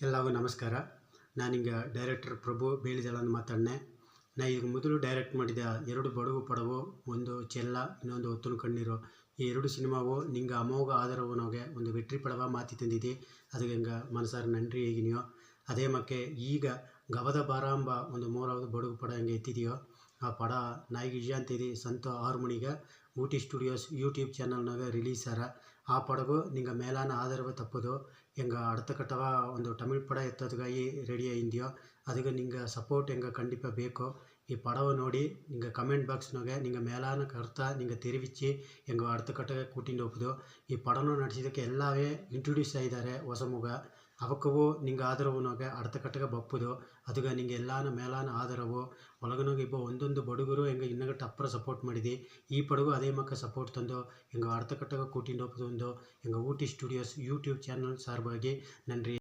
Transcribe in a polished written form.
ಎಲ್ಲರಿಗೂ ನಮಸ್ಕಾರ. ನಾನೀಗ ಡೈರೆಕ್ಟರ್ ಪ್ರಭು ಬೇಳಿದಳನ್ನು ಮಾತಾಡ್ನೆ. ನಾ ಈಗ ಮೊದಲು ಡೈರೆಕ್ಟ್ ಮಾಡಿದ 2 ಬಡಗು ಪಡವು, ಒಂದು ಚೆಲ್ಲ, ಇನ್ನೊಂದು ಒತ್ತುನ ಕಣ್ಣೀರು. ಈ 2 ಸಿನಿಮಾವು ನಿಂಗೆ ಅಮೋಘ ಆದರವನೋಗೆ ಒಂದು ವೆಟ್ರಿ ಪಡವ ಮಾತಿ ತಂದಿದ್ದಿ. ಅದಕ್ಕೆ ಹಿಂಗೆ ಮನಸಾರ ನನ್ರಿ ಹೇಗಿನಿಯೋ. ಅದೇ ಮಕ್ಕೆ ಈಗ ಗವದ ಬಾರಾಂಬ ಒಂದು 3வது ಬಡಗು ಪಡ ಹೆಂಗೆ ಎತ್ತಿದೆಯೋ ಆ ಪಡ ನಾಯಿಗೆ ಇಜಾಂತಿದಿ ಸಂತ 6 ಮಣಿಗೆ ಊಟಿ ಸ್ಟುಡಿಯೋಸ್ ಯೂಟ್ಯೂಬ್ ಚಾನಲ್ನಾಗ ರಿಲೀಸ್ ಆರ. ಆ ಪಡಗು ನಿಂಗೆ ಮೇಲಾನ ಆದರವ ತಪ್ಪದು ಹೆಂಗೆ ಅಡ್ತ ಕಟ್ಟವ ಒಂದು ತಮಿಳ್ ಪಡ ಎತ್ತೋದಗಾಗಿ ರೆಡಿ ಆಯಿಂದೆಯೋ. ಅದಕ್ಕೆ ನಿಂಗೆ ಸಪೋರ್ಟ್ ಹೆಂಗೆ ಖಂಡಿತ ಬೇಕು. ಈ ಪಡವ ನೋಡಿ ನಿಂಗೆ ಕಮೆಂಟ್ ಬಾಕ್ಸ್ನಾಗೆ ನಿಂಗೆ ಮೇಲಾನ ಕರ್ತ ನಿಂಗೆ ತೆರಿವಿಚ್ಚಿ ಹೆಂಗೆ ಅಡ್ತ ಕಟ್ಟಗೆ ಕೂಟಿಂಡು ಹೋಗ್ದು. ಈ ಪಡನ ನಡೆಸಿದ್ದಕ್ಕೆ ಎಲ್ಲವೇ ಇಂಟ್ರೊಡ್ಯೂಸ್ ಆಗಿದ್ದಾರೆ ಹೊಸ ಮುಗ. ಅವಕ್ಕೂ ನಿಂಗೆ ಆದರವನಾಗೆ ಅಡ್ತ ಕಟ್ಟಗೆ ಬಪ್ಪುದು. ಅದಕ್ಕೆ ನಿಂಗೆ ಎಲ್ಲಾನ ಮೇಲಾನ ಆದರವು ಒಳಗನೋಗಿ ಒಂದೊಂದು ಬಡುಗರು ಹೆಂಗೆ ಇನ್ನಗಟ್ಟು ಅಪ್ಪರ ಸಪೋರ್ಟ್ ಮಾಡಿದಿ. ಈ ಪಡಗು ಅದೇ ಮಕ್ಕ ಸಪೋರ್ಟ್ ತಂದು ಹೆಂಗೆ ಅಡ್ತ ಕಟ್ಟಗೆ ಕೂಟಿಂಡು ಹೋಗ್ದು ಒಂದು ಹೆಂಗೆ ಊಟಿ ಸ್ಟುಡಿಯೋಸ್ ಯೂಟ್ಯೂಬ್ ಚಾನಲ್ ಸಾರ್ವಾಗಿ ನನ್ರಿ